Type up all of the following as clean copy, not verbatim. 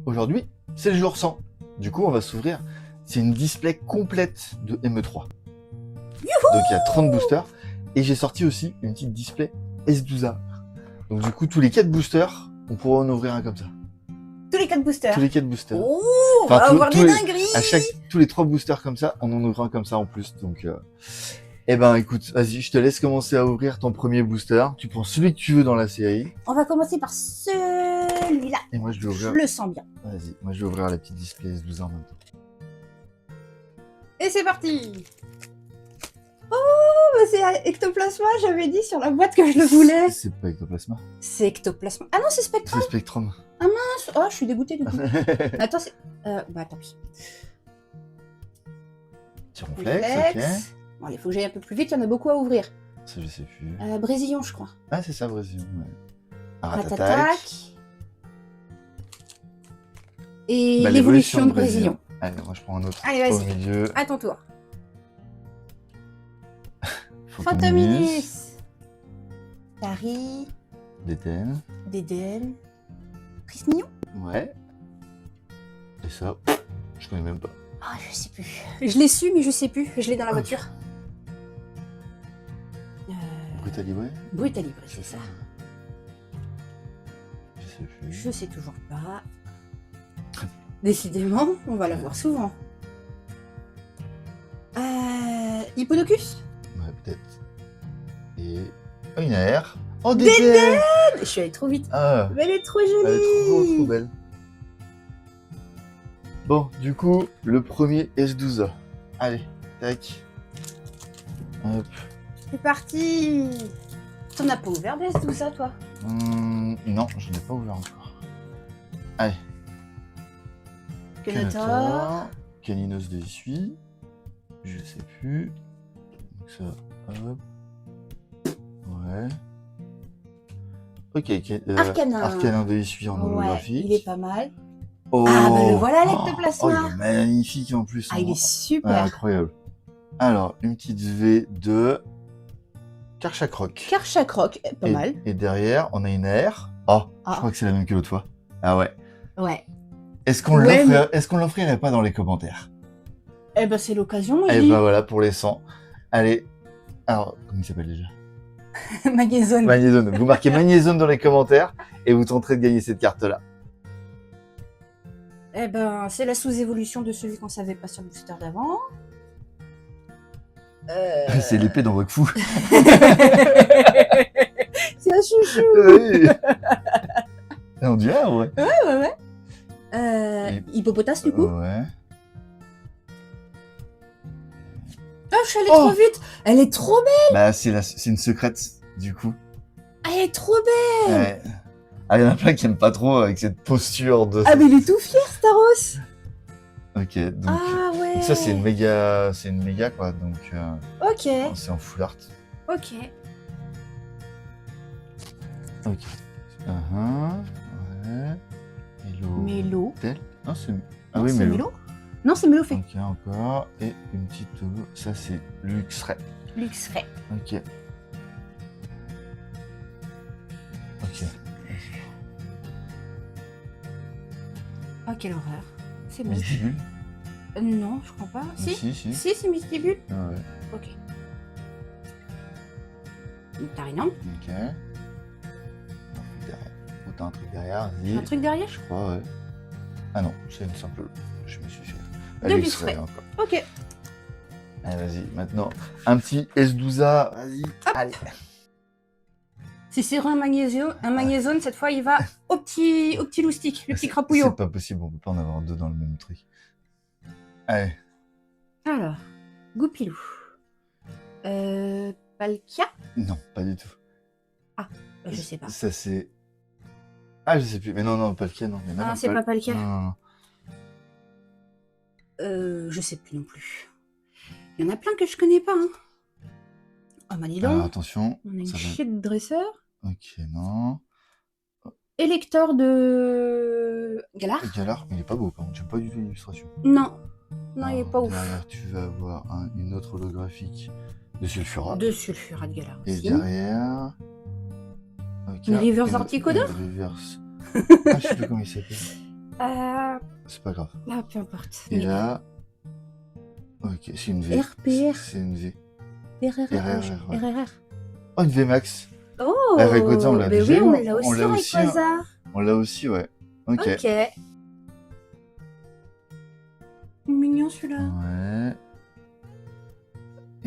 Aujourd'hui, c'est le jour 100. Du coup, on va s'ouvrir. C'est une display complète de ME3. Donc il y a 30 boosters. Et j'ai sorti aussi une petite display S12A. Donc du coup, tous les 4 boosters, on pourra en ouvrir un comme ça. Tous les 4 boosters. Tous les 4 boosters. Oh, on Enfin, va avoir des les, dingueries. tous les 3 boosters comme ça, on en ouvre un comme ça en plus. Donc, eh ben, écoute, vas-y, je te laisse commencer à ouvrir ton premier booster. Tu prends celui que tu veux dans la série. On va commencer par celui-là. Et moi, je vais Je ouvrir. le sens bien. Vas-y, moi, je vais ouvrir la petite display S12A en même temps. Et c'est parti. Oh, bah c'est Ectoplasma, j'avais dit sur la boîte que je le voulais. C'est pas Ectoplasma. C'est Ectoplasma. Ah non, c'est Spectrum. C'est Spectrum. Oh, je suis dégoûtée du coup. Attends, c'est... bah tant pis. Tyromflex, ok. Bon, il faut que j'aille un peu plus vite, il y en a beaucoup à ouvrir. Ça, je sais plus. Brésillon, je crois. Ah, c'est ça, Brésil. Ouais. Ratatac. Et Bah, l'évolution de Brésillon. Allez, moi, je prends un autre. Allez, Au vas-y. milieu. À ton tour. Phantominus. Phantominus. Tari. Déten. Dédène. Prismillon. Ouais. Et ça, je connais même pas. Ah, je sais plus. Je l'ai su, mais je sais plus. Je l'ai dans la voiture. Brutalibré. Brutalibré, c'est ça. Je sais plus. Je sais toujours pas. Décidément, on va la voir souvent. Hippodocus. Ouais, peut-être. Et. Oh, une AR. Oh, Dédène. Dédène. Je suis allée trop vite. Ah, Mais elle est trop jolie. elle est trop belle. Bon, du coup, le premier S12A. Allez, tac. Hop. C'est parti. T'en as pas ouvert des tout ça, toi? Non, je n'ai pas ouvert encore. Allez. Kenator. Caninos de Issui. Je sais plus. Donc ça, hop. Ouais. Ok, Arcanin. Arcanin de Issui en holographique. Il est pas mal. Oh, Ah, bah le voilà, oh, l'ectoplasma. il est magnifique en plus. Ah, il est Ouais, super. incroyable. Alors, une petite V de Karchakroc. Karchakroc, pas mal. Et derrière, on a une R. Oh, Ah. je crois que c'est la même que l'autre fois. Ah ouais. Ouais. Est-ce qu'on l'offrirait pas dans les commentaires? Eh ben, c'est l'occasion, moi, je Et dis. bah voilà, pour les 100. Allez. Alors, comment il s'appelle déjà? Magnézone. Magnézone. Vous marquez Magnézone dans les commentaires et vous tenterez de gagner cette carte-là. Eh ben, c'est la sous-évolution de celui qu'on savait pas sur le booster d'avant. C'est l'épée dans Wakfu. C'est un chouchou. Oui. On dirait, ouais. Ouais. Hippopotas, du coup. Ouais. Ah, je suis allée trop vite. Elle est trop belle. Bah, c'est une secrète, du coup. Ah, elle est trop belle. Ouais. Ah, il y en a plein qui aiment pas trop avec cette posture de... Ah, mais il est tout fier, Staros. Ok, donc... Ah, ouais. Donc ça, c'est une méga, quoi. Donc, Ok. c'est en full art. Ok. Ok. Ouais. Hello. Mélo. Tel. Non, c'est... Ah Non, oui, c'est Mélo. Mélo. Non, c'est Mélo fait. Ok, encore. Et une petite... Ça, c'est Luxray. Luxray. Ok. Ok. Oh, quelle horreur. C'est moche. Mystibule. Non, je crois pas. Si, Si. si, c'est Mystibule. Ah ouais. Ok. Tarinam. Ok. Oh, t'as un truc derrière, vas-y. Un truc derrière. Je crois, ouais. Ah non, c'est une simple... Je me suis fait... De Luxray, Luxray. encore. Ok. Allez, vas-y, maintenant, un petit S12A, vas-y. Allez. Si c'est un magnézone, cette fois, il va au petit loustic, le petit crapouillot. C'est pas possible, on peut pas en avoir deux dans le même truc. Allez. Alors, Goupilou. Palkia. Non, pas du tout. Je sais pas. Ça, c'est... Ah, je sais plus. Mais non, pas le cas, non. Ah, c'est pas Palkia. Non. Je sais plus non plus. Il y en a plein que je connais pas, hein. Oh, bah dis donc. Alors, attention. On a une ça va- chier de dresseur. Ok, non. Élector de... Galar. Galar, mais il est pas beau, par contre. J'aime pas du tout l'illustration. Non. Non, il est Alors, pas ouf. Derrière, tu vas avoir une autre holographique de Sulfura. De sulfurat de Galar Et aussi. derrière... Ok, Une reverse Articodeur. Une reverse... Ah, je sais plus comment il s'appelle. C'est pas grave. Peu importe. Et là... Ok, c'est une V. RPR. C'est une V. RRR. ouais. RRR. Oh, une VMAX. Oh, La Rayquaza, on l'a mais déjà oui, eu, on hein. l'a aussi, On l'a aussi, Rayquaza. On l'a aussi, ouais. Ok. Ok. Mignon celui-là. Ouais.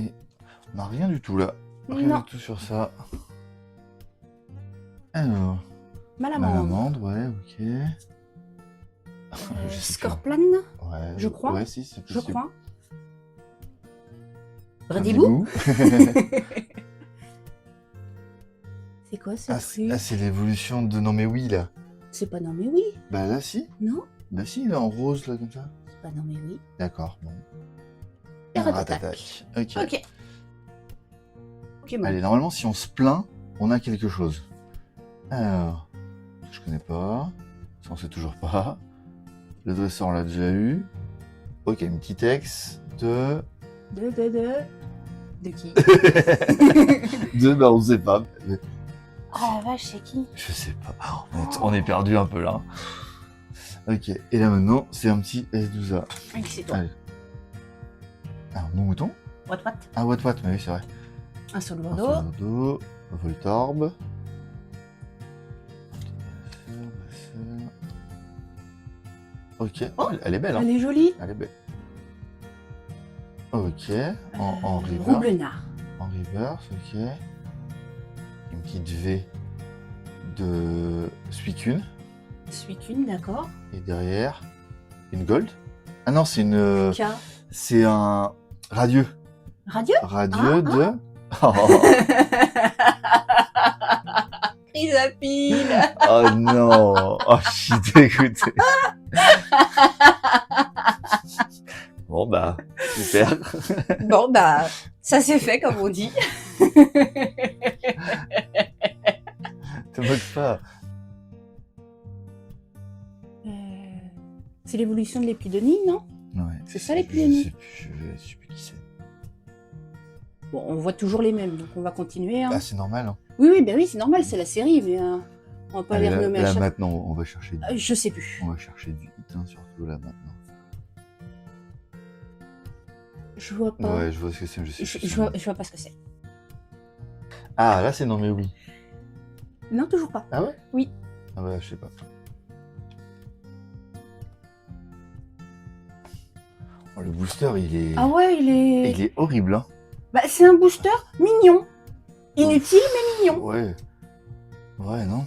Et on n'a rien du tout là. Rien Non. du tout sur ça. Alors, Malamande. Malamande, ouais, ok. Je sais plus. Scorpion, Ouais, je crois. Ouais, si, c'est je possible. crois. Bradibou. C'est quoi ce truc? Ah, c'est l'évolution de Non mais oui là. C'est pas non mais oui. Bah là, si. Non, Bah si, là, en rose, là, comme ça. c'est pas non mais oui. D'accord, bon. Et Ratatac. Ok. Ok. Ok, bon. Allez, normalement, si on se plaint, on a quelque chose. Alors, je connais pas. Ça, on sait toujours pas. Le dresseur, on l'a déjà eu. Ok, une petite ex de... De qui? Bah, on sait pas. Oh la vache, c'est qui? Je sais pas. On est perdu un peu là. Ok, et là maintenant, c'est un petit S12A. Oui, c'est toi. Allez. Alors, mon mouton. What? Ah, what, mais oui, c'est vrai. Un seul Un Bordeaux. Bordeaux, Voltorbe. Ok, Oh, elle est belle, hein. Elle est jolie. Elle est belle. Ok, en reverse. Roublenard. En reverse, ok. Une petite V de Suicune. Suicune, d'accord. Et derrière, une Gold. Ah non, c'est une... K. C'est un radieux. Radieux. Radieux Ah, de... Chrysapile. Oh non. Oh, je suis dégoûté. Bon bah, super. Bon, bah, ça c'est fait, comme on dit. Te moque pas. C'est l'évolution de l'épidonie, non? Ouais. C'est ça, l'épidémie? Je sais plus qui c'est. Bon, on voit toujours les mêmes, donc on va continuer. Hein. Ah, c'est normal, hein. Oui, ben oui, c'est normal, c'est la série, mais on va pas Allez, les renommer à là chaque... maintenant, on va chercher du... Je sais plus. On va chercher du hit, hein, surtout là maintenant. Je vois pas. Ouais, je vois ce que c'est, je sais plus. Je vois pas ce que c'est. Ah, là c'est non mais oui. Non, toujours pas. Ah ouais? Oui. Ah bah, je sais pas. Oh, le booster, il est... Ah ouais, il Il est... est horrible, hein. Bah, c'est un booster mignon. Inutile, mais mignon. Ouais. Ouais, non.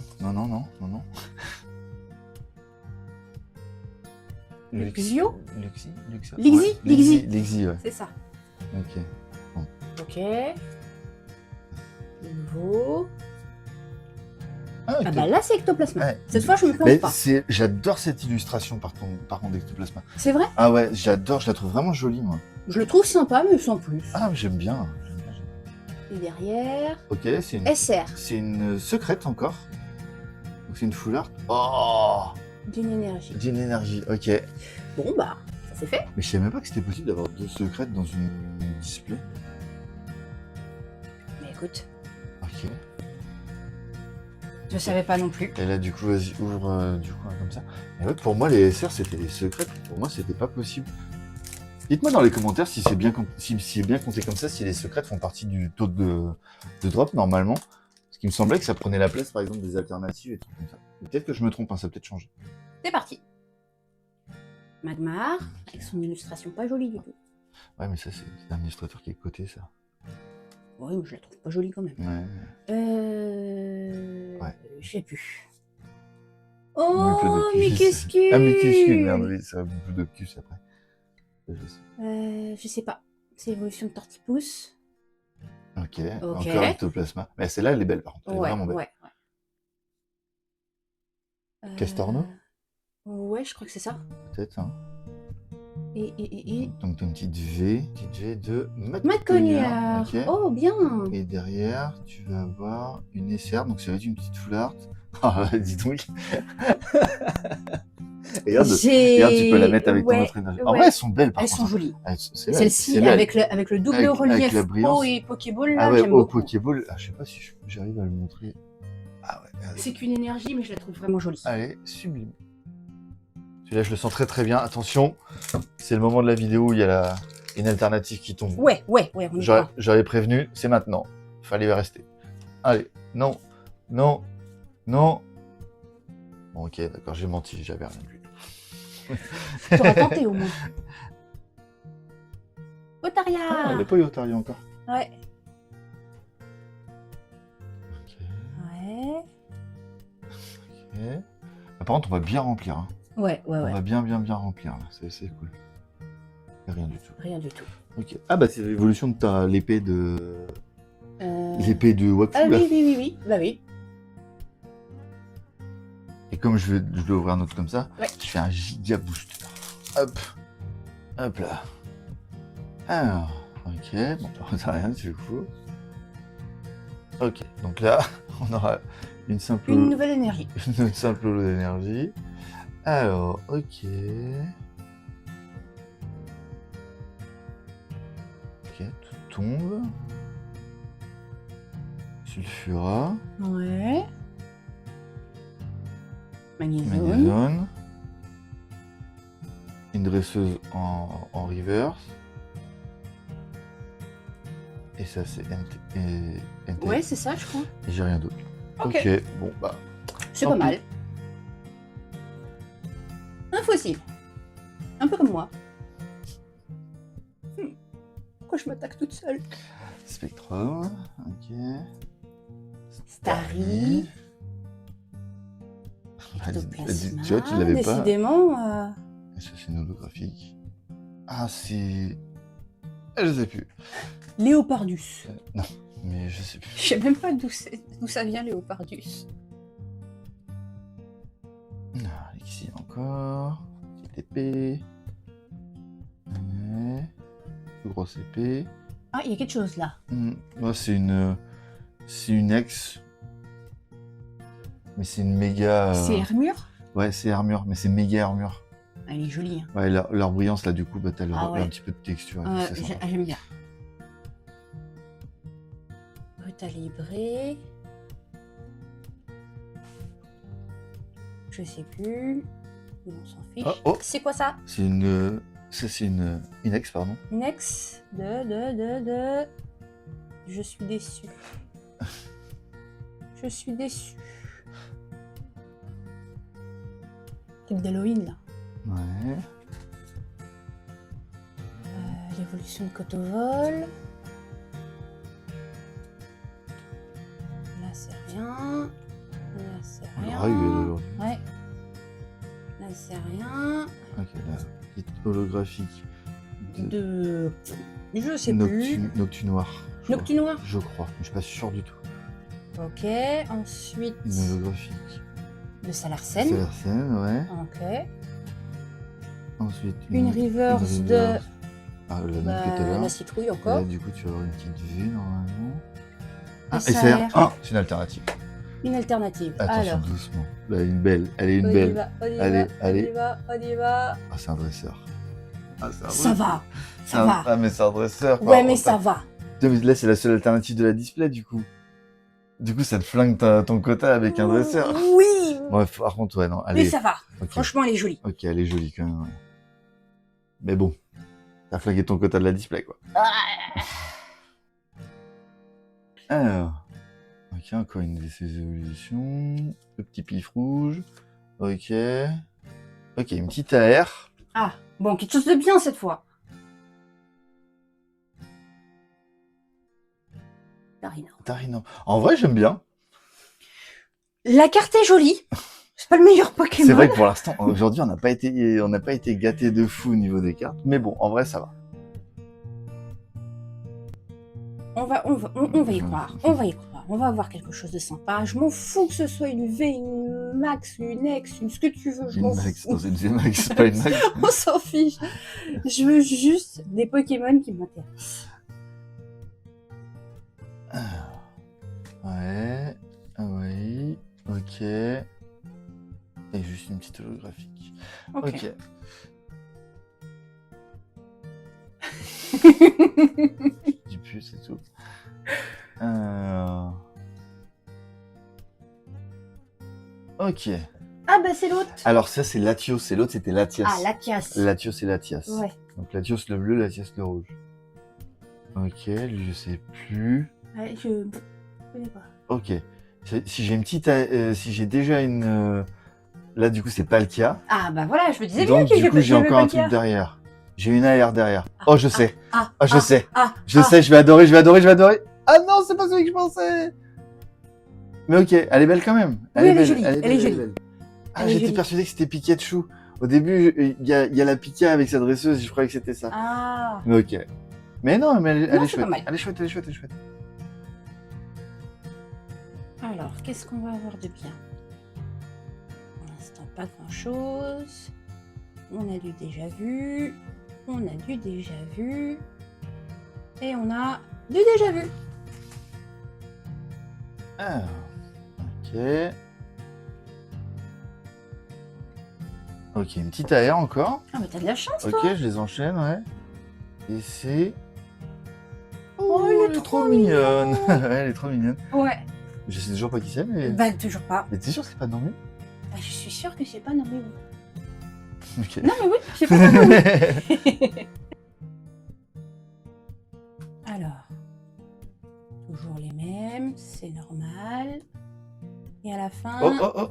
Luxio? Luxio. Lixi, Ouais, Lixi. Lixi, ouais. C'est ça. Ok. Ok. Nouveau. Ah, Ah bah là, c'est Ectoplasma. Ouais. Cette fois, je me Mais plante pas. j'adore cette illustration par contre d'Ectoplasma. C'est vrai? Ah ouais, j'adore, je la trouve vraiment jolie, moi. Je le trouve sympa, mais sans plus. Ah, j'aime bien. Et derrière... Ok, c'est SR. une secrète encore. Donc c'est une full art. Oh, D'une énergie. d'une énergie, ok. Bon, bah, ça c'est fait. Mais je savais même pas que c'était possible d'avoir deux secrètes dans une display. Mais écoute, Ok. je savais pas non plus. Et là, du coup, vas-y, ouvre du coup comme ça. Et ouais, pour moi, les SR, c'était les secrètes. Pour moi, c'était pas possible. Dites-moi dans les commentaires si c'est bien, si c'est bien compté comme ça, si les secrètes font partie du taux de drop normalement. Parce qu'il me semblait que ça prenait la place, par exemple, des alternatives et tout comme ça. Peut-être que je me trompe, hein, ça a peut-être changé. C'est parti. Magmar, avec son illustration pas jolie du tout. Ouais, mais ça, c'est un illustrateur qui est coté, ça. Oui, mais je la trouve pas jolie quand même. Ouais. Ouais. Je sais plus. Boucle Oh, de cul, Micuscule. Ah, Micuscule, merde, oui, ça va boucle de cul après. Ça, je sais. Je sais pas. C'est l'évolution de Tortipousse. Ok, Ok. encore Ectoplasma. Mais celle-là, elle est belle, par contre. Elle est vraiment belle. Ouais. Castorno Ouais, je crois que c'est ça. Peut-être, hein. Et... Donc, t'as une petite V de Madconia. Ok. Oh, bien. Et derrière, tu vas avoir une SR, donc ça va être une petite full art. Ah, dis donc. Et regarde, tu peux la mettre avec ton autre énergie. En vrai, elles sont belles, par Elles contre. sont jolies. Celle-ci, Celle-ci, avec le double avec relief la brillance. O et Pokéball, là, Ah ouais, j'aime au beaucoup. Pokéball. Ah, je sais pas si j'arrive à le montrer. Ah ouais, allez. C'est qu'une énergie, mais je la trouve vraiment jolie. Allez, sublime. Celui-là, je le sens très très bien. Attention, c'est le moment de la vidéo où il y a une alternative qui tombe. Ouais, on y croit. J'avais prévenu, c'est maintenant. Fallait rester. Allez, non, non, non. Bon, ok, d'accord, j'ai menti, j'avais rien vu. T'aurais tenté au moins. Ah, Otaria. il n'est pas eu Otaria encore. Ouais. Ok, Ouais. ok. Ah, par contre, on va bien remplir. Hein. Ouais. On va bien remplir. Là. C'est cool. Et rien du tout. Rien du tout. Ok. Ah bah c'est l'évolution de l'épée de... L'épée de Wakfu, Ah là. oui. Bah oui. Et comme je vais ouvrir un autre comme ça, Ouais. je fais un giga booster. Hop. Hop là. Alors, ok. Bon, ça rien, c'est cool. Ok, donc là, on aura une simple... Une nouvelle énergie. une simple lot d'énergie. Alors, ok. Ok, tout tombe. Sulfura. Ouais. Magnésium. Magnésium. Une dresseuse en reverse. Et ça, c'est NT. Ouais, c'est ça, je crois. Et j'ai rien d'autre. Ok. Bon, bah. C'est tant pas pis. mal. Un fossile. Un peu comme moi. Pourquoi je m'attaque toute seule? Spectrum. Ok. Starry. Bah, Ectoplasma. tu vois, tu l'avais pas. Décidément. Est-ce que c'est une holographique? Ah, c'est. Je sais plus. Léopardus. Non, mais je sais plus. Je sais même pas d'où ça vient, Léopardus. Ah, ici encore. Petite épée. Ouais. Plus grosse épée. Ah, il y a quelque chose là. Moi, c'est une ex. Mais c'est une méga. C'est armure. Ouais, c'est armure, mais c'est méga armure. Elle est jolie. Hein. Ouais, leur brillance là, du coup, bah, t'as Ah ouais. un petit peu de texture. et puis c'est sympa. J'aime bien. Brutalibré. Je sais plus. On s'en fiche. Oh. C'est quoi ça? C'est une. Ça, c'est une ex, pardon. Une ex de. Je suis déçu. Je suis déçu. Truc d'Halloween là. Ouais. L'évolution de Cotovol. Là c'est rien. Là c'est rien. Aujourd'hui. Ouais. Là c'est rien. Ok, là, petite holographique. De. Je sais plus. Noctunoir. Noctunoir. Je crois, mais je suis pas sûr du tout. Ok. Ensuite. Une holographique. De Salarsen. Salarsen, ouais. Ok. Ensuite, Une reverse de. Ah, la même que tout à l'heure. La citrouille Et encore. là, du coup, tu vas avoir une petite vue normalement. Ah, SR. SR. Ah, c'est une alternative. Une alternative. Attention, Alors. doucement. Là, une belle. Elle est une On y belle. va, on y Allez, va, allez. on y va. Ah, c'est un dresseur. Ah, c'est un Ça dresseur. va. Ça va. Ah, mais c'est un dresseur. Ouais, mais ça va. Putain, mais là, c'est la seule alternative de la display, du coup. Du coup, ça te flingue ton quota avec un dresseur. Oui. Ouais, par contre, ouais, non. Mais Allez. ça va. Ok. Franchement, elle est jolie. Ok, elle est jolie quand même. Ouais. Mais bon, t'as flingué ton quota de la display, quoi. Alors, ok, encore une de ces évolutions. Le petit pif rouge. Ok. Ok, une petite AR. Ah, bon, quelque chose de bien cette fois. Darino. En vrai, j'aime bien. La carte est jolie. C'est pas le meilleur Pokémon. C'est vrai que pour l'instant, aujourd'hui, on n'a pas été gâté de fou au niveau des cartes. Mais bon, en vrai, ça va. On va y croire. On va y croire. On va avoir quelque chose de sympa. Je m'en fous que ce soit une V, une Max, une X, ce que tu veux. Je m'en Une Max, fous. non, c'est une V-Max, pas une Max. On s'en fiche. Je veux juste des Pokémon qui m'intéressent. Ouais. Oui. Ok. Et juste une petite holographique. Ok. Je dis plus, c'est tout. Ok. Ah bah c'est l'autre. Alors ça, c'est Latios, et l'autre, c'était Latias. Ah, Latias. Latios et Latias. Ouais. Donc Latios le bleu, Latias le rouge. Ok, lui, je sais plus. Ouais, je connais pas. Ok. Si j'ai une petite... si j'ai déjà une... Là, du coup, c'est pas le cas. Ah bah voilà, je me disais Donc, bien du coup, j'ai encore un truc derrière. derrière. J'ai une AR derrière. Oh, je sais. Je sais. Ah, Je sais, je vais adorer, je vais adorer, je vais adorer. Ah non, c'est pas celui que je pensais. Mais ok, elle est belle quand même. Oui, elle est belle, jolie, elle est jolie. belle. Ah, Elle est j'étais jolie. persuadé que c'était Pikachu. Au début, il y a la Pika avec sa dresseuse, je croyais que c'était ça. Ah. Mais ok. Mais non, mais elle Non, est c'est chouette. pas mal. Elle est chouette, elle est chouette, elle est chouette. Alors, qu'est-ce qu'on va avoir de bien? Pour l'instant, pas grand-chose. On a du déjà vu. On a du déjà vu. Et on a du déjà vu. Ah, ok. Ok, une petite AR encore. Ah bah t'as de la chance, Ok, toi. je les enchaîne, ouais. Et c'est... Oh, elle est trop mignonne. mignonne. Ouais, elle est trop mignonne. Ouais. Je sais toujours pas qui c'est, mais... Bah toujours pas. Mais t'es sûr que c'est pas Normie? Bah, je suis sûre que c'est pas Normie. Ok. Non mais oui, c'est pas Normie. Alors, toujours les mêmes, c'est normal. Et à la fin, Oh, oh, oh.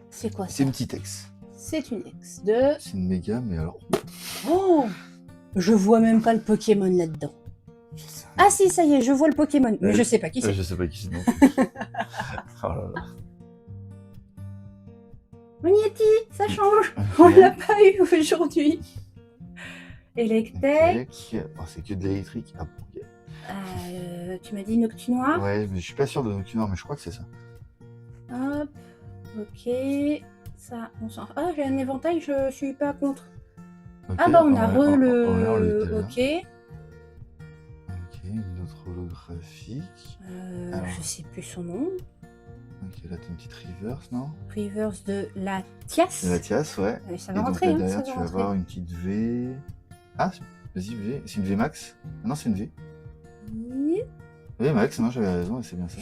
c'est quoi C'est ça? une petite ex. C'est une ex de... C'est une méga, mais alors... Oh, je vois même pas le Pokémon là-dedans. Ah si, ça y est, je vois le Pokémon, mais je sais pas qui c'est. Je sais pas qui c'est non plus. Oh là là. Magnéti, ça change. On l'a pas eu aujourd'hui. Electek. Oh, c'est que de l'électrique. Ah, bon, ok. Tu m'as dit Noctinoir. Ouais, mais je suis pas sûr de Nocturnal, mais je crois que c'est ça. Hop, ok. Ça, on s'en... Ah, j'ai un éventail, je suis pas contre. Ok, Ah bah on a on le... l'était là. Ok. Ok, une autre holographique. Alors. Je sais plus son nom. Ok, là t'as une petite reverse, non? Reverse de la Tias. La Tias, ouais. Ça Et va donc rentrer, là hein, derrière, ça tu va vas rentrer. avoir une petite V. Ah, vas-y, V. C'est une V max? Ah non, c'est une V. Oui. V max, non, j'avais raison, et c'est bien ça.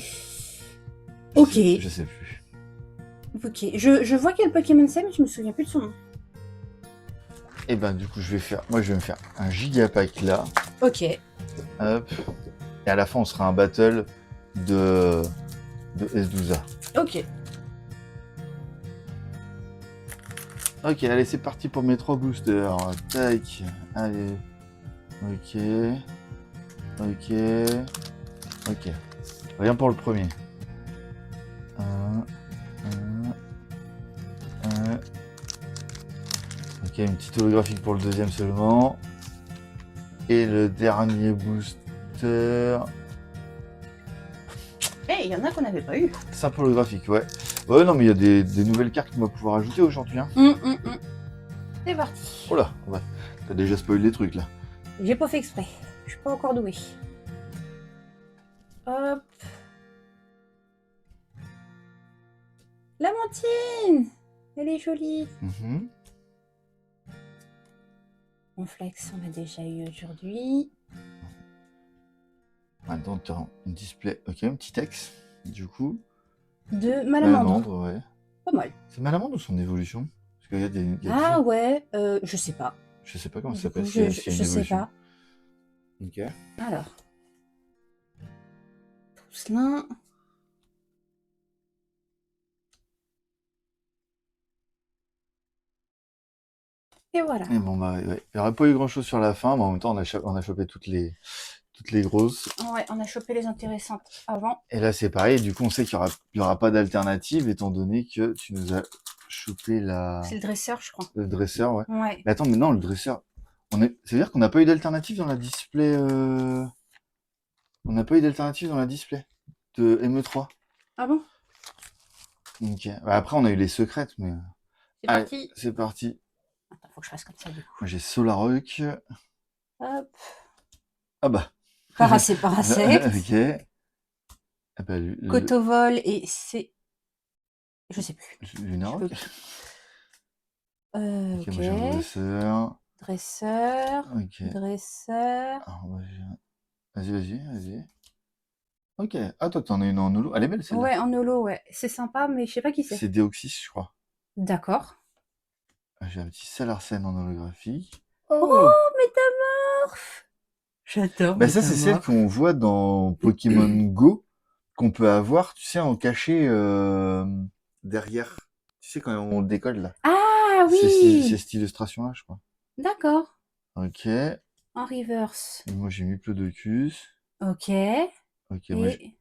Ok. Je sais plus. Ok, je vois quel Pokémon c'est, mais je me souviens plus de son nom. Et ben du coup, je vais me faire un gigapack là. Ok. Hop. Et à la fin, on sera un battle de S12A. Ok. Ok, allez, c'est parti pour mes 3 boosters. Tac. Allez. Ok. Ok. Ok. Rien pour le premier. Ok, une petite holographique pour le deuxième seulement. Et le dernier booster. Eh, il y en a qu'on n'avait pas eu. Simple holographique, ouais. Ouais, non, mais il y a des nouvelles cartes qu'on va pouvoir ajouter aujourd'hui. Hein. C'est parti. Oh là, ouais. T'as déjà spoilé des trucs là. J'ai pas fait exprès. Je suis pas encore douée. Hop. Lamantine. Elle est jolie. Mon flex, on a déjà eu aujourd'hui. Maintenant, tu as une display. Ok, un petit texte, du coup. De Malamandre. Ouais. Pas mal. C'est Malamandre ou son évolution? Parce qu'il y a des. Ah ouais, je sais pas. Je sais pas comment ça Du coup, s'appelle. je sais pas. Ok. Alors. Tout cela. Et voilà. Et bon, bah, ouais. Il n'y aurait pas eu grand chose sur la fin, mais en même temps, on a chopé toutes les grosses. Ouais, on a chopé les intéressantes avant. Et là, c'est pareil. Du coup, on sait qu'il y aura pas d'alternative, étant donné que tu nous as chopé la. C'est le dresseur, je crois. Le dresseur, ouais. Ouais. Mais attends, mais non, le dresseur. Ça veut dire qu'on n'a pas eu d'alternative dans la display. On n'a pas eu d'alternative dans la display de ME3. Ah bon? Ok. Bah, après, on a eu les secrètes, mais. C'est Allez, parti. c'est parti. Attends, faut que je fasse comme ça du coup. Moi, j'ai Solarok. Hop. Ah bah. Parasect. Ok. Ah bah, Cotovol et c'est... Je sais plus. Lunarok. Ok. Ok, moi j'ai un dresseur. Dresseur. Ok. Dresseur. Alors, moi, vas-y. Ok. Ah, toi, t'en as une en holo. Elle est belle, celle-là. Ouais, en holo, ouais. C'est sympa, mais je sais pas qui c'est. C'est Deoxys, je crois. D'accord. J'ai un petit Salarsen en holographique. Oh, Oh! Métamorphe! J'adore Bah ça, c'est celle Métamorphe. qu'on voit dans Pokémon Go, qu'on peut avoir, tu sais, en caché derrière. Tu sais, quand on décolle, là. Ah C'est oui! cette illustration-là, je crois. D'accord. Ok. En reverse. Moi, j'ai mis Plodocus. Ok. Ok, Et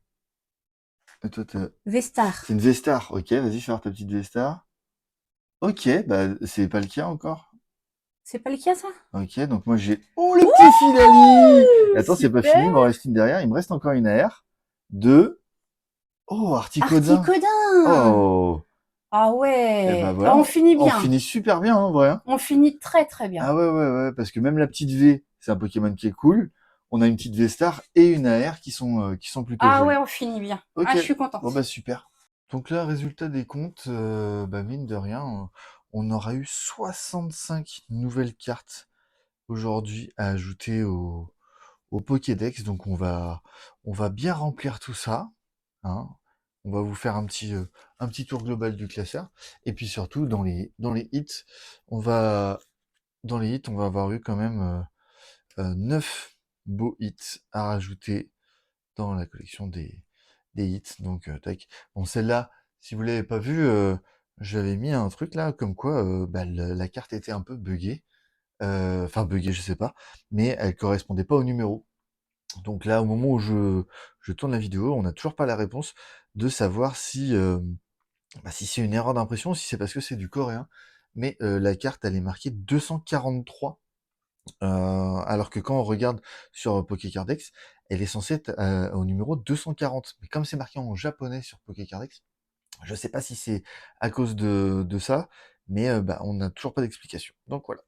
et toi, Vestar. c'est une Vestar. Ok, vas-y, fais voir ta petite Vestar. Ok, bah, c'est pas le cas encore. C'est pas le cas, ça? Ok, donc moi, j'ai... Oh, le petit Filali! Et attends, c'est pas Super! fini, il m'en reste une derrière. Il me reste encore une AR. Deux. Oh, Articodin. Articodin! Oh! Ah Et bah ouais, on voilà, finit on bien. finit super bien, en vrai, hein. On finit très très bien. Ah ouais, ouais, ouais, parce que même la petite V, c'est un Pokémon qui est cool. On a une petite V-Star et une AR qui sont plutôt Ah ouais, jolies. on finit bien. Ah, Ok, je suis bon bah contente. super. Donc là, résultat des comptes, bah mine de rien, on aura eu 65 nouvelles cartes aujourd'hui à ajouter au Pokédex. Donc on va bien remplir tout ça, hein. On va vous faire un petit tour global du classeur. Et puis surtout, dans les hits, on va, on va avoir eu quand même 9 beaux hits à rajouter dans la collection des hits. Donc, tac. Bon, celle-là, si vous l'avez pas vue, j'avais mis un truc là, comme quoi bah, la carte était un peu buggée. Enfin, buggée, je sais pas. Mais elle correspondait pas au numéro. Donc là, au moment où je tourne la vidéo, on n'a toujours pas la réponse de savoir si, bah, si c'est une erreur d'impression, si c'est parce que c'est du coréen. Mais la carte, elle est marquée 243. Alors que quand on regarde sur Pokécardex, elle est censée être au numéro 240. Mais comme c'est marqué en japonais sur Pokécardex, je sais pas si c'est à cause de ça, mais bah, on n'a toujours pas d'explication. Donc voilà.